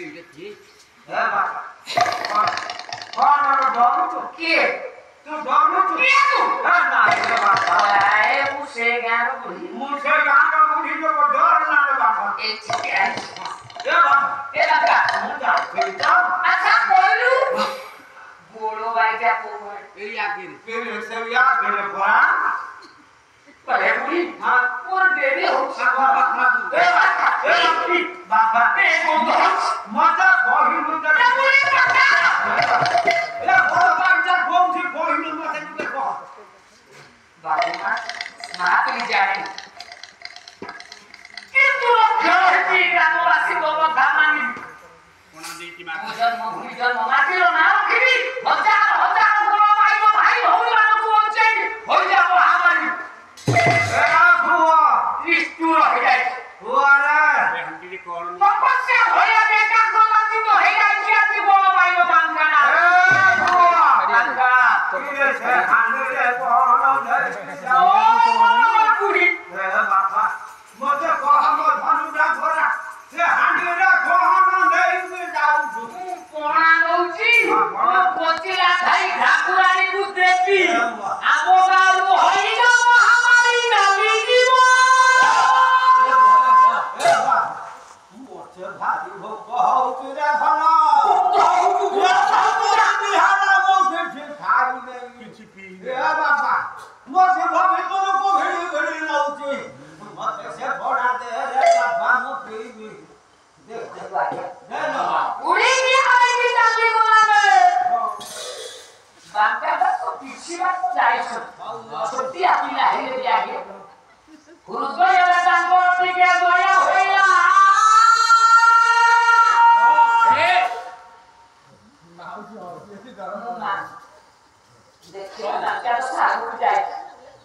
এইটা কি হ্যাঁ বাবা কোন ডরু তো কি तू डरनु तू के तू ना रे बाबा ए मुसे गान बुढ़ी मुझे गांव बुढ़ी को डर ना रे बाबा ए ठीक है ए बाबा ए लगा मुझे फिर जाओ अच्छा बोलू बोलो भाई क्या बोल এই আগে फिर से याद मेरे बुआ पहले बुढ़ी हां और देवी हो ए बाबा ए बोल मजा बही मुझे ए बुढ़ी पक्का ए बाबा जा बोल थी बही मुझे तुझे को बाबू मां तो नहीं जाने कि तू लोग घर की गानो आसी बाबा धामानी কোনা দেইতি মা मुजन मातिलो ना रखिबी हजार हजार गुलो पाइबो भाई भौरी मानको बंचे हो जाबो हमारी ए बुआ लिस्टु रह जाय बुआ रे হান্ডি কোন तपस्या होया बेकार को मति तो हे जाय कि आती बोलो पाइबो बांका ना ए बुआ बांका फिर से खाने रे बोलो दे ओ बुढ़ी ए बाबा मुझे कहा मत धनुरा छोरा से हांडी रे कोहन नहीं जाऊ छु कोणा नउची कोचिला भाई ठाकुरानी को देवी आबो गालु होई जाबो हमारी नली जीवो ए बाबा मुझे भारी हो कहौ तेरा खाना ये सारा बिहार मुझे ठीक खाई नहीं কিছু পি ए बाबा मुझे भाभी को घड़ी घड़ी लाउची मत से फोड़ा दे रे बाबा मो पीबी देख दे ना उड़ी की आई नली गोलाने बांका बस तो पीछे बात तो जाई छ छोटी आती लाहे ले आगे गुरुत्व याला टांगो अपनी के गोया होया ए देखिए ना क्या तो सारू जाए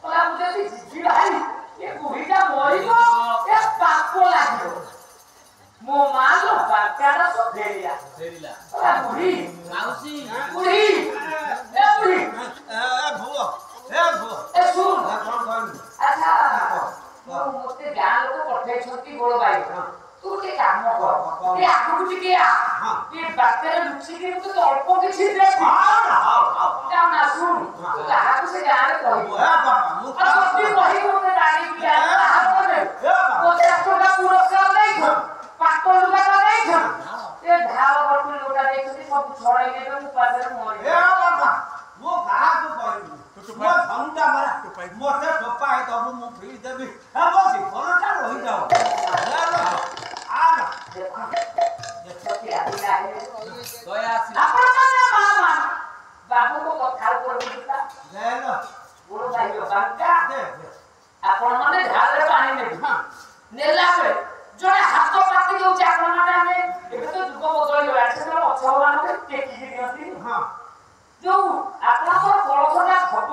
और मुझे जी भाई ये बूढ़ी का मोरी को ये पापो लागियो मो मालो बाकारा तो देरिया দেরিলা और बूढ़ी মাউসি बूढ़ी ए बूढ़ी ए भुआ ए सुन कौन अच्छा मोते गां लोक पठे छंती गोळ भाई तू के काम कर ये आगु टिके आ ये बातेरे लुची के तो अल्प किछि दे हां जा ना सुन कहा को से गां रे कहि ए बाबा मु और छोटी कहि को डाली के आ बोले मोते आपका पुरस्कार नहीं छ पाको लुगा का नहीं छ ये धाव बटु लोटा देखि सब छोड़ाई देबे मु पासे मोरी ए बाबा मु कहा को कहू मो धनुटा मारा मोते टोपा है तो मु फ्री देबी ए बसी फोनटा रही जाओ आ ना देखो कि आदि लाहे দয়া আসি आपण माने मामा बाबू को कथा कर बुझता ले लो बोल भाई बांका दे आपण माने ढाल रे पानी ने नेला बे जोडे हाथ पाती दउ छै आपण माने हमें एबे तो जुग बदल गया से तो अछवान के टेकी के दियंती हां जो आपण को कळसटा खप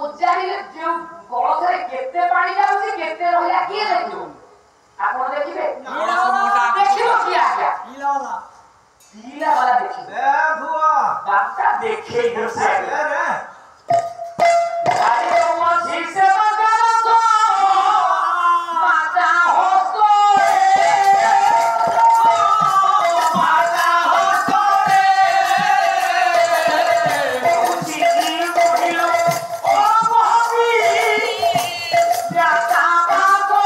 उजारी जो कळसरे केते पानी जाउछि केते रहया के देखियो आपण देखिबे कळस मोटा देखियो कि आ गया इलाला पीला वाला देखियो ए भुआ बांका देखे इधर से ए रे अरे वो ठीक से बजाना तो माता हो तो माता हो तो ऊंची बोलियो ओ मोहब्बी जाता बातो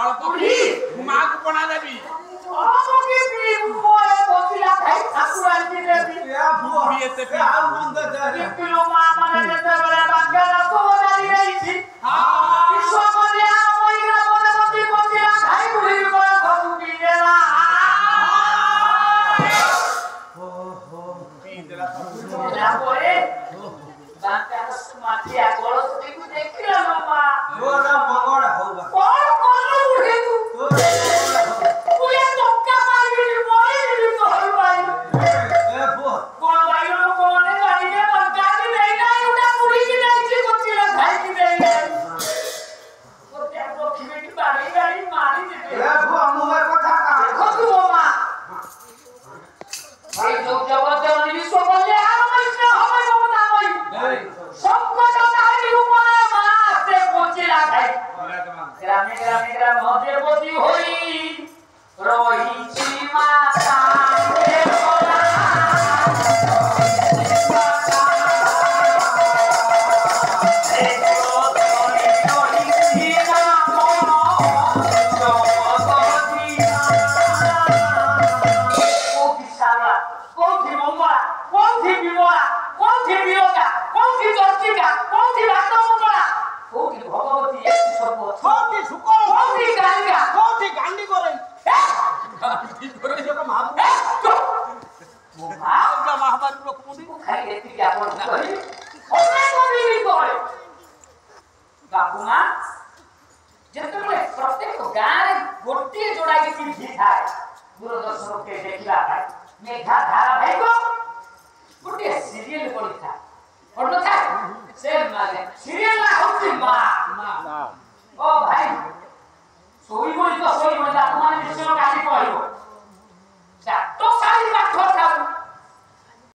অল্প মাক বনা দেবি ओ मोहब्बी भी मोए बोतिला भाई ठाकुर की देवी ए भुआ বিয়েতে ए आ मंद दे रे किलो मामा ने जेबरा बांगला तो दाली रही थी विश्व कन्या महिला पदवती बोतिला भाई बुढ़ी को खबु की देला ओहो ना बोले बांका माथिया गोलो से को देखिला मामा तोरा मंगड़ होगा कौन कोनु बुढ़ी तू तोरा मंगड़ तू ये टक्का मारी मोई तो हल भाई ए भुआ कौन भाई लोग कोने गाड़ी के बंका की नहीं ना उड़ा बुढ़ी की नहीं थी बोतिला भाई की नहीं वो क्या वो खिमे की बारी गाड़ी मारी दे ए भुआ मुहे कथा का देखो तू मामा भाई जो जगत जननी विश्व कन्या हमें हमें ममता भाई संकट तारी ऊपर मां से पहुंचेला भाई ग्रामे ग्रामे ग्राम देवती होई রহিছি মাতা হে ভোলা प्रत्येक गाँव गोटे जोड़ा टीवी थाए दूरदर्शन के देखा मेघा धारावाहिक गोटे सीरियल पड़ी था और था से माने सीरियल ना होती मां ओ भाई सोई बोली तो सोई बोली अपमान विषय का